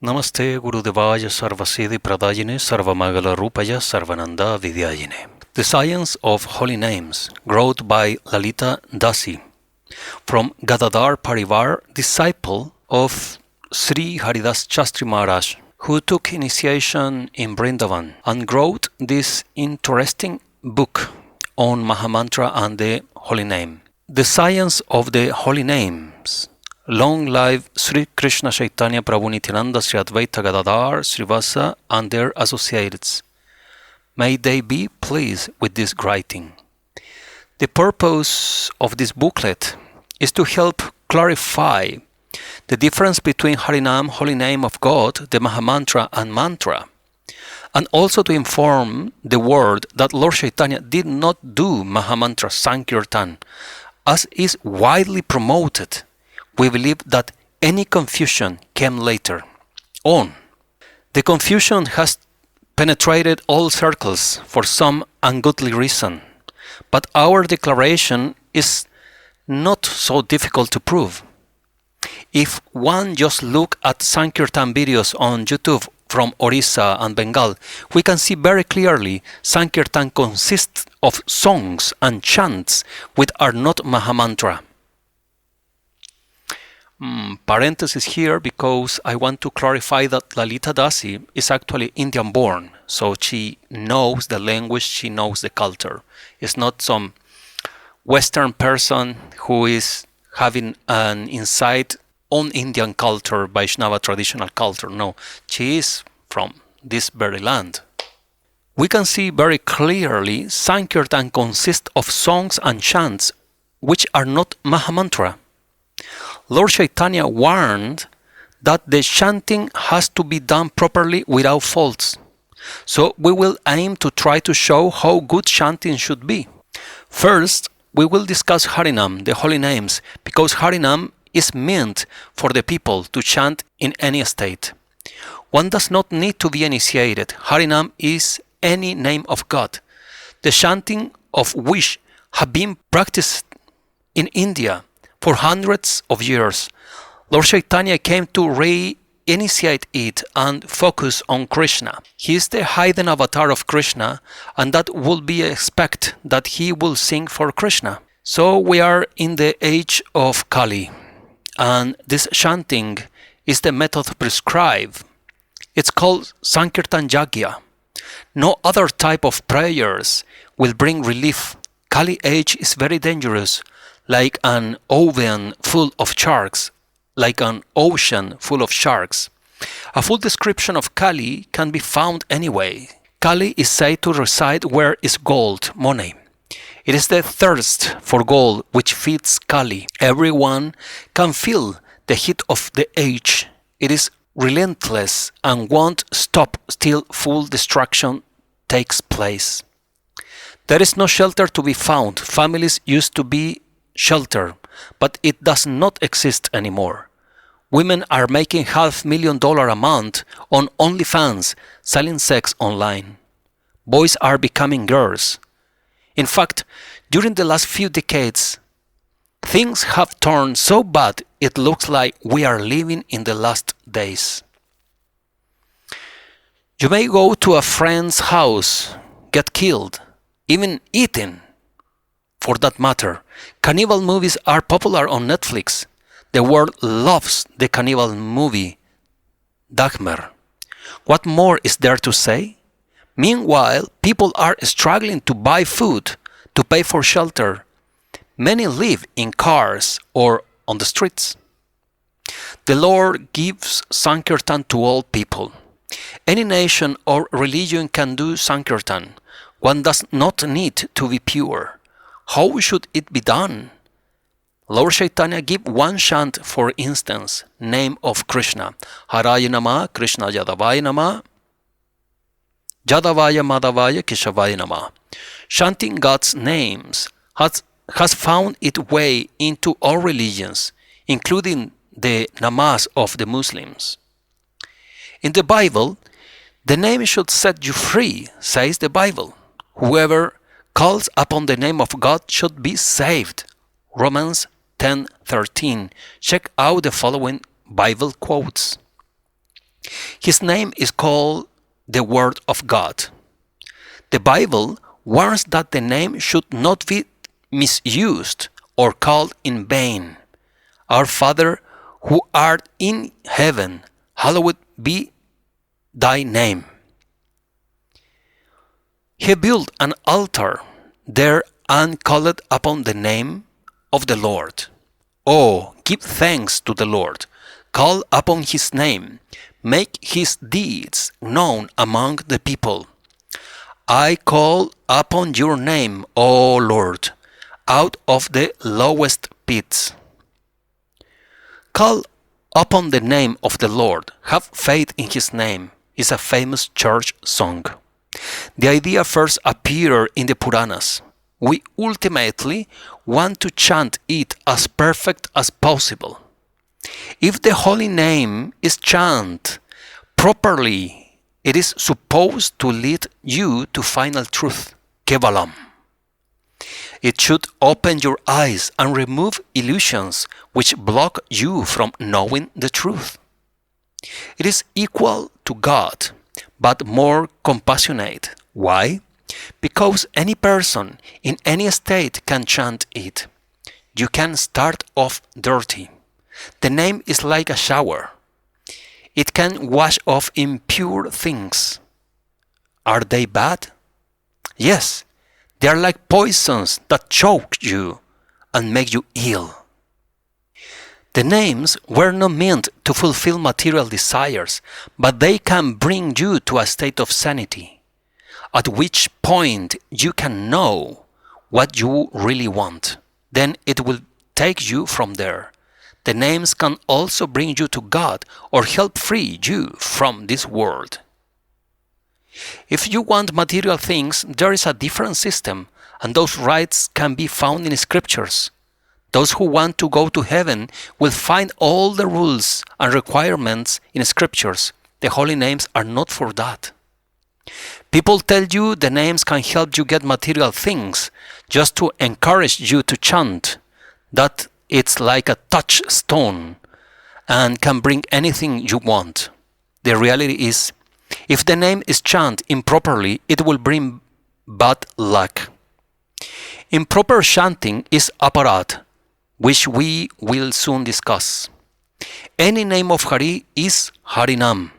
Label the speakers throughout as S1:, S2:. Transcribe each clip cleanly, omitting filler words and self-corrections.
S1: Namaste Gurudevaya Sarvasiddhi Pradayine Sarvamagala Rupaya Sarvananda Vidyayine. The Science of Holy Names, wrote by Lalita Dasi, from Gadadhar Parivar, disciple of Sri Haridas Shastri Maharaj, who took initiation in Vrindavan and wrote this interesting book on Mahamantra and the Holy Name. The Science of the Holy Names. Long live Sri Krishna Chaitanya Prabhu Nityananda Sri Advaita Gadadhar Srivasa and their associates. May they be pleased with this writing. The purpose of this booklet is to help clarify the difference between Harinam, Holy Name of God, the Mahamantra and Mantra, and also to inform the world that Lord Chaitanya did not do Mahamantra Sankirtan as is widely promoted. We believe that any confusion came later on. The confusion has penetrated all circles for some ungodly reason, but our declaration is not so difficult to prove. If one just look at Sankirtan videos on YouTube from Orissa and Bengal, we can see very clearly Sankirtan consists of songs and chants which are not Mahamantra. Parenthesis here because I want to clarify that Lalita Dasi is actually Indian born, so she knows the language, she knows the culture. It's not some Western person who is having an insight on Indian culture, Vaishnava traditional culture. No, she is from this very land. We can see very clearly Sankirtan consists of songs and chants which are not Mahamantra. Lord Chaitanya warned that the chanting has to be done properly without faults. So we will aim to try to show how good chanting should be. First, we will discuss Harinam, the holy names, because Harinam is meant for the people to chant in any state. One does not need to be initiated. Harinam is any name of God, the chanting of which have been practiced in India for hundreds of years. Lord Chaitanya came to re-initiate it and focus on Krishna. He is the hidden avatar of Krishna, and that would be expect that he will sing for Krishna. So we are in the age of Kali, and this chanting is the method prescribed. It's called Sankirtan Yagya. No other type of prayers will bring relief. Kali age is very dangerous, like an ocean full of sharks, A full description of Kali can be found anyway. Kali is said to reside where is gold, money. It is the thirst for gold which feeds Kali. Everyone can feel the heat of the age. It is relentless and won't stop till full destruction takes place. There is no shelter to be found. Families used to be shelter, but it does not exist anymore. Women are making $500,000 a month on OnlyFans, selling sex online. Boys are becoming girls. In fact, during the last few decades, things have turned so bad it looks like we are living in the last days. You may go to a friend's house, get killed, even eaten. For that matter, cannibal movies are popular on Netflix. The world loves the cannibal movie, Dagmar. What more is there to say? Meanwhile, people are struggling to buy food, to pay for shelter. Many live in cars or on the streets. The Lord gives Sankirtan to all people. Any nation or religion can do Sankirtan. One does not need to be pure. How should it be done? Lord Chaitanya gave one chant, for instance, name of Krishna. Harinama, Krishna Yadavaya Nama, Yadavaya Madhavaya Keshavaya Nama. Chanting God's names has found its way into all religions, including the namas of the Muslims. In the Bible, the name should set you free, says the Bible. Whoever calls upon the name of God should be saved. Romans 10:13. Check out the following Bible quotes. His name is called the Word of God. The Bible warns that the name should not be misused or called in vain. Our Father, who art in heaven, hallowed be thy name. He built an altar there and called upon the name of the Lord. Oh, give thanks to the Lord. Call upon his name. Make his deeds known among the people. I call upon your name, O Lord, out of the lowest pits. Call upon the name of the Lord. Have faith in his name is a famous church song. The idea first appeared in the Puranas. We ultimately want to chant it as perfect as possible. If the holy name is chanted properly, it is supposed to lead you to final truth, Kevalam. It should open your eyes and remove illusions which block you from knowing the truth. It is equal to God, but more compassionate. Why? Because any person in any state can chant it. You can start off dirty. The name is like a shower. It can wash off impure things. Are they bad? Yes, they are like poisons that choke you and make you ill. The names were not meant to fulfill material desires, but they can bring you to a state of sanity, at which point you can know what you really want. Then it will take you from there. The names can also bring you to God or help free you from this world. If you want material things, there is a different system, and those rights can be found in scriptures. Those who want to go to heaven will find all the rules and requirements in scriptures. The holy names are not for that. People tell you the names can help you get material things just to encourage you to chant, that it's like a touchstone and can bring anything you want. The reality is, if the name is chanted improperly, it will bring bad luck. Improper chanting is aparat, which we will soon discuss. Any name of Hari is Harinam.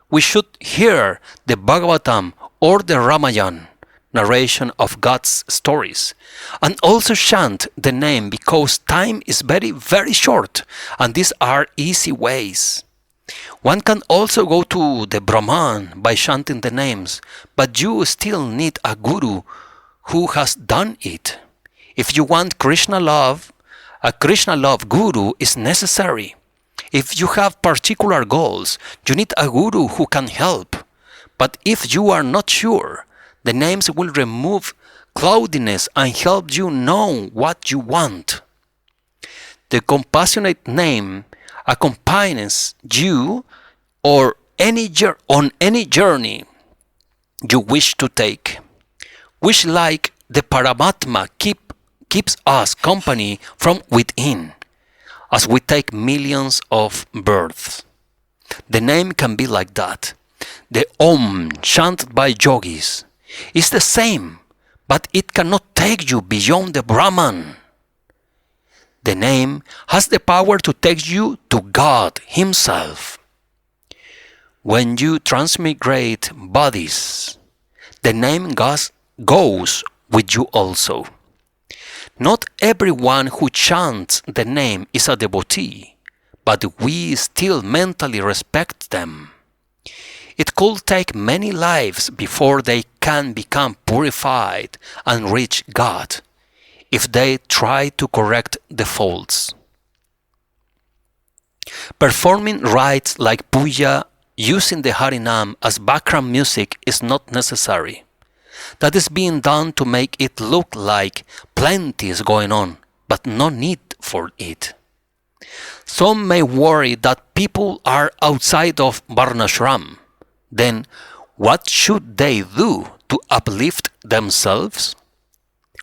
S1: We should hear the Bhagavatam or the Ramayana, narration of God's stories, and also chant the name because time is very, very short, and these are easy ways. One can also go to the Brahman by chanting the names, but you still need a guru who has done it. If you want Krishna love, a Krishna love guru is necessary. If you have particular goals, you need a guru who can help. But if you are not sure, the names will remove cloudiness and help you know what you want. The compassionate name accompanies you or on any journey you wish to take, which like the Paramatma keeps us company from within as we take millions of births. The name can be like that. The Om chanted by yogis is the same, but it cannot take you beyond the Brahman. The name has the power to take you to God Himself. When you transmigrate bodies, the name goes with you also. Not everyone who chants the name is a devotee, but we still mentally respect them. It could take many lives before they can become purified and reach God, if they try to correct the faults. Performing rites like puja using the Harinam as background music is not necessary. That is being done to make it look like plenty is going on, but no need for it. Some may worry that people are outside of Varnashram. Then what should they do to uplift themselves?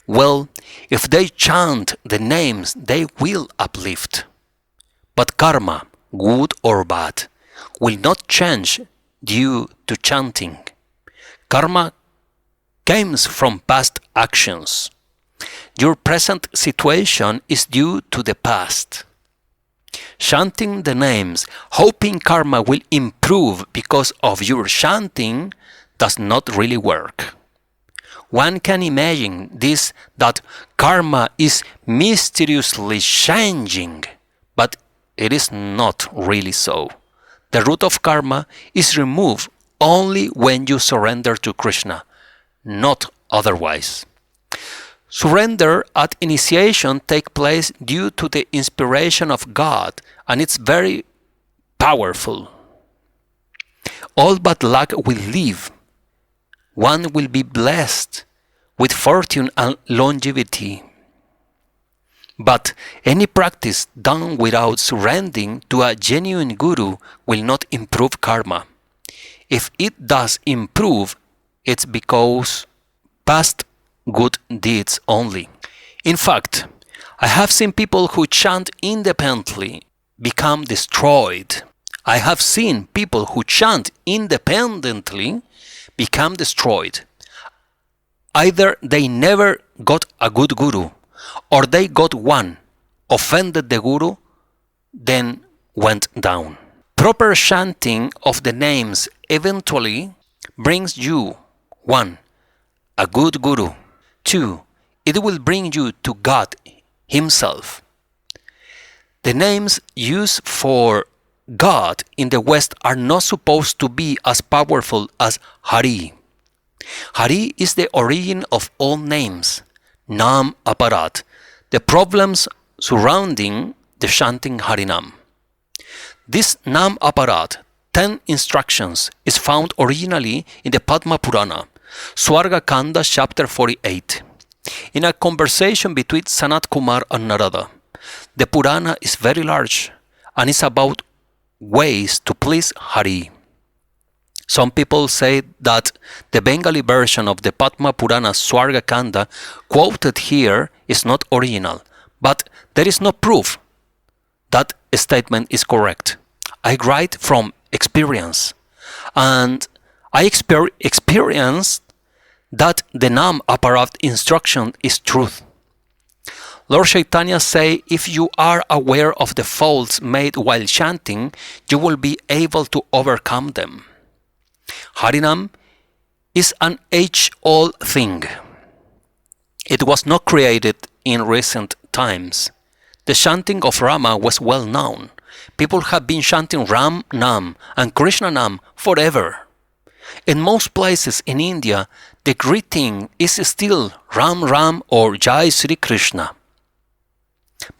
S1: Well, if they chant the names, they will uplift. But karma, good or bad, will not change due to chanting. Karma comes from past actions. Your present situation is due to the past. Chanting the names, hoping karma will improve because of your chanting, does not really work. One can imagine this, that karma is mysteriously changing, but it is not really so. The root of karma is removed only when you surrender to Krishna, not otherwise. Surrender at initiation takes place due to the inspiration of God, and it's very powerful. All bad luck will leave. One will be blessed with fortune and longevity. But any practice done without surrendering to a genuine guru will not improve karma. If it does improve, it's because past good deeds only. In fact, I have seen people who chant independently become destroyed. I have seen people who chant independently become destroyed. Either they never got a good guru, or they got one, offended the guru, then went down. Proper chanting of the names eventually brings you 1. A good guru. 2. It will bring you to God Himself. The names used for God in the West are not supposed to be as powerful as Hari. Hari is the origin of all names, Nam Aparat, the problems surrounding the chanting Harinam. This Nam Aparat, 10 instructions, is found originally in the Padma Purana, Swarga Kanda chapter 48. In a conversation between Sanat Kumar and Narada, the Purana is very large and is about ways to please Hari. Some people say that the Bengali version of the Padma Purana Swarga Kanda quoted here is not original, but there is no proof that statement is correct. I write from experience, and I experienced that the Nam Aparat instruction is truth. Lord Chaitanya say, if you are aware of the faults made while chanting, you will be able to overcome them. Harinam is an age-old thing. It was not created in recent times. The chanting of Rama was well known. People have been chanting Ram Nam and Krishna Nam forever. In most places in India, the greeting is still Ram Ram or Jay Sri Krishna.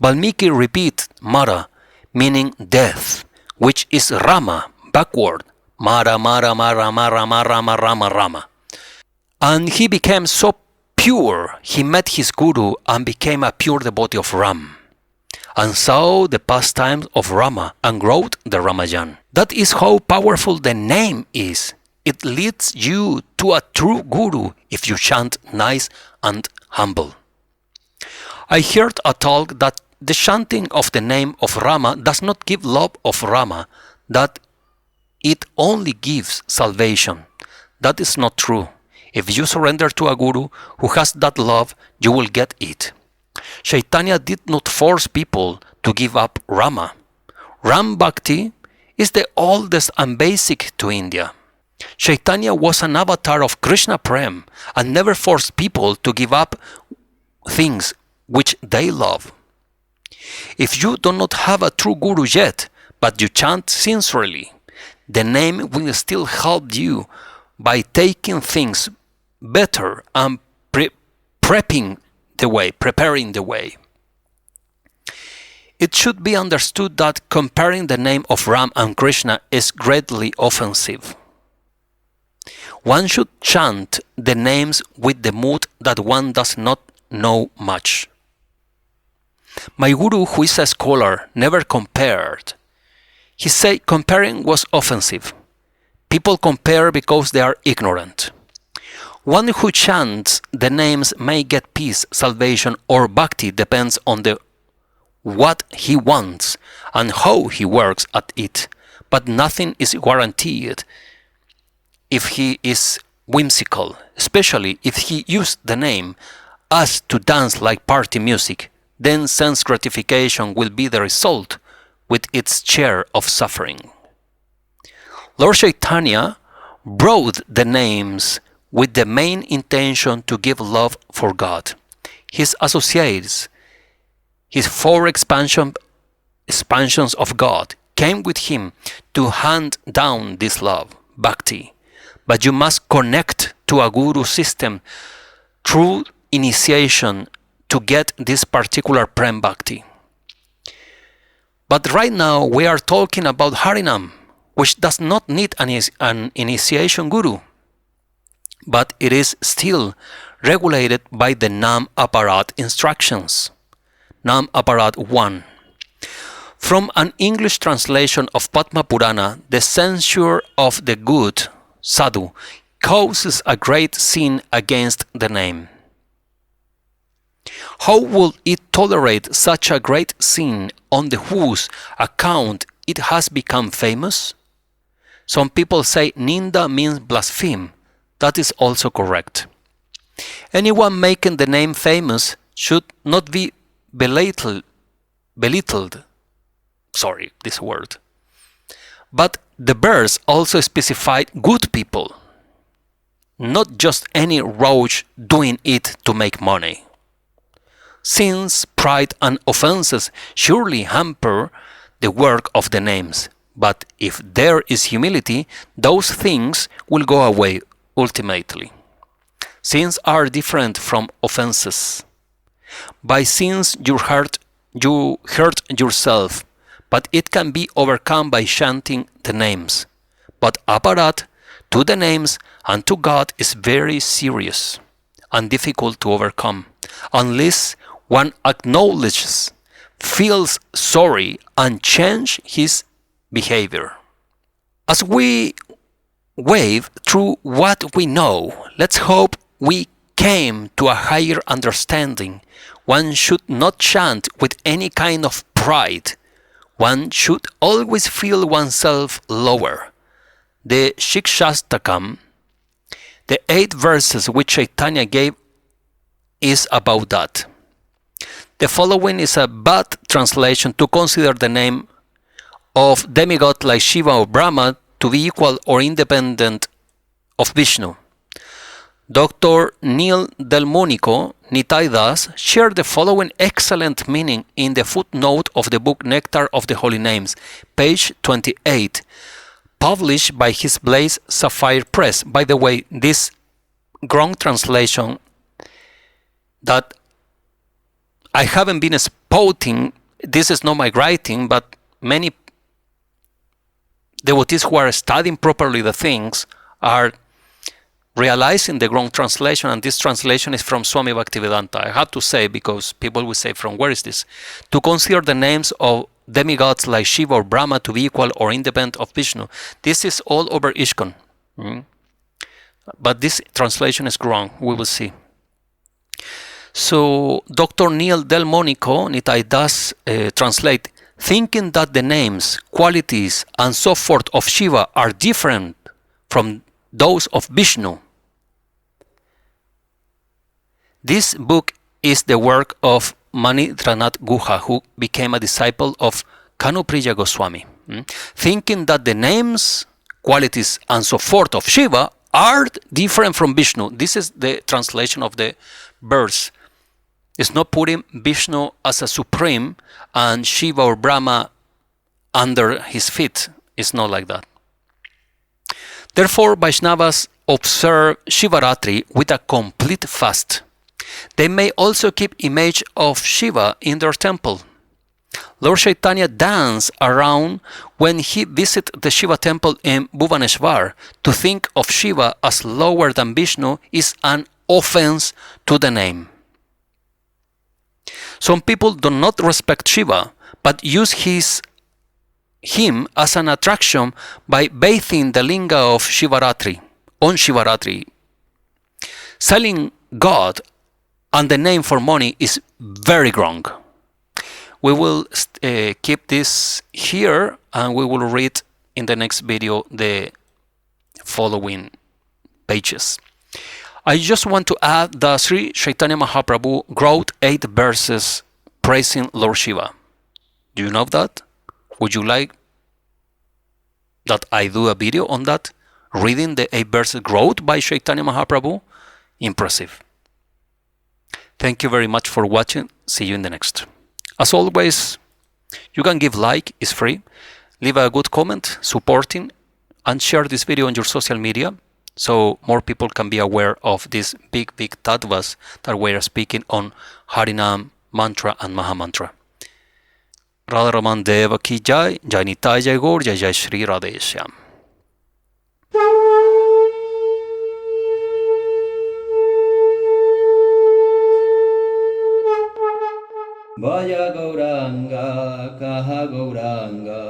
S1: Valmiki repeat Mara, meaning death, which is Rama, backward, Mara Mara Mara Mara Mara Mara Rama Rama. And he became so pure, he met his guru and became a pure devotee of Ram, and saw the pastimes of Rama and wrote the Ramayan. That is how powerful the name is. It leads you to a true guru if you chant nice and humble. I heard a talk that the chanting of the name of Rama does not give love of Rama, that it only gives salvation. That is not true. If you surrender to a guru who has that love, you will get it. Chaitanya did not force people to give up Rama. Ram Bhakti is the oldest and basic to India. Chaitanya was an avatar of Krishna Prem and never forced people to give up things which they love. If you do not have a true guru yet, but you chant sincerely, the name will still help you by taking things better and preparing the way. It should be understood that comparing the name of Ram and Krishna is greatly offensive. One should chant the names with the mood that one does not know much. My guru, who is a scholar, never compared. He said comparing was offensive. People compare because they are ignorant. One who chants the names may get peace, salvation, or bhakti, depends on what he wants and how he works at it. but nothing is guaranteed if he is whimsical, especially if he used the name as to dance like party music. Then sense gratification will be the result with its share of suffering. Lord Chaitanya brought the names with the main intention to give love for God. His associates, his four expansions of God, came with him to hand down this love, Bhakti. But you must connect to a guru system through initiation to get this particular Prem Bhakti. But right now we are talking about Harinam, which does not need an initiation guru, but it is still regulated by the Nam Aparat instructions. Nam Aparat 1. From an English translation of Padma Purana, the censure of the good sadhu causes a great sin against the name. How will it tolerate such a great sin on the whose account it has become famous? Some people say Ninda means blaspheme. That is also correct. Anyone making the name famous should not be belittled. Sorry, this word. But the verse also specified good people, not just any roach doing it to make money. Sins, pride, and offenses surely hamper the work of the names, but if there is humility, those things will go away ultimately. Sins are different from offenses. By sins you hurt yourself, but it can be overcome by chanting the names. But aparat to the names and to God is very serious and difficult to overcome unless one acknowledges, feels sorry, and changes his behavior. As we wave through what we know, let's hope we came to a higher understanding. One should not chant with any kind of pride. One should always feel oneself lower. The Shikshastakam, the 8 verses which Chaitanya gave, is about that. The following is a bad translation to consider the name of demigod like Shiva or Brahma to be equal or independent of Vishnu. Dr. Neil Delmonico Nitai Das shared the following excellent meaning in the footnote of the book Nectar of the Holy Names, page 28, published by his Blaze Sapphire Press. By the way, this wrong translation that I haven't been spouting, this is not my writing, but many devotees who are studying properly the things are realizing the wrong translation, and this translation is from Swami Bhaktivedanta. I have to say, because people will say, from where is this? To consider the names of demigods like Shiva or Brahma to be equal or independent of Vishnu. This is all over ISKCON. But this translation is wrong. We will see. So Dr. Neil Delmonico Nitai Das translate, thinking that the names, qualities, and so forth of Shiva are different from those of Vishnu. This book is the work of Manidranath Guha, who became a disciple of Kanupriya Goswami. Thinking that the names, qualities, and so forth of Shiva are different from Vishnu. This is the translation of the verse. It's not putting Vishnu as a supreme and Shiva or Brahma under his feet. It's not like that. Therefore, Vaishnavas observe Shivaratri with a complete fast. They may also keep image of Shiva in their temple. Lord Chaitanya danced around when he visited the Shiva temple in Bhuvaneshwar. To think of Shiva as lower than Vishnu is an offense to the name. Some people do not respect Shiva, but use him as an attraction by bathing the linga of Shivaratri, on Shivaratri. Selling God and the name for money is very wrong. We will keep this here and we will read in the next video the following pages. I just want to add that Sri Chaitanya Mahaprabhu wrote 8 verses praising Lord Shiva. Do you know that? Would you like that I do a video on that? Reading the 8 verses wrote by Chaitanya Mahaprabhu? Impressive. Thank you very much for watching. See you in the next. As always, you can give like, it's free. Leave a good comment supporting and share this video on your social media so more people can be aware of these big tattvas that we are speaking on Harinam, mantra and mahamantra. Radharaman Deva ki jai, Jai Nitai Jai Gaur, Jai Jai Sri Radheshyam.
S2: Vaya Gauranga, Kaha Gauranga,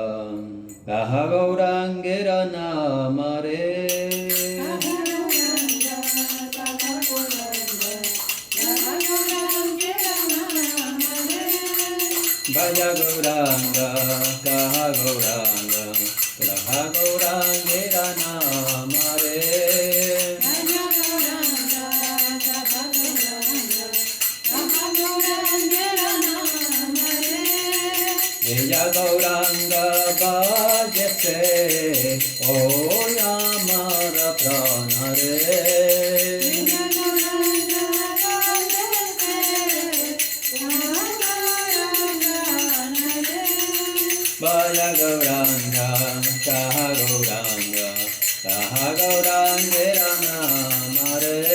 S2: Kaha Gaurangera Namare. Vaya Gauranga, Kaha Gauranga, Kaha Gaurangera Namare. Ella Gauranga Bhajase, O Yamara Pranare. Vaya Gauranga, Kaha Gauranga, Kaha Gaurangera Namare.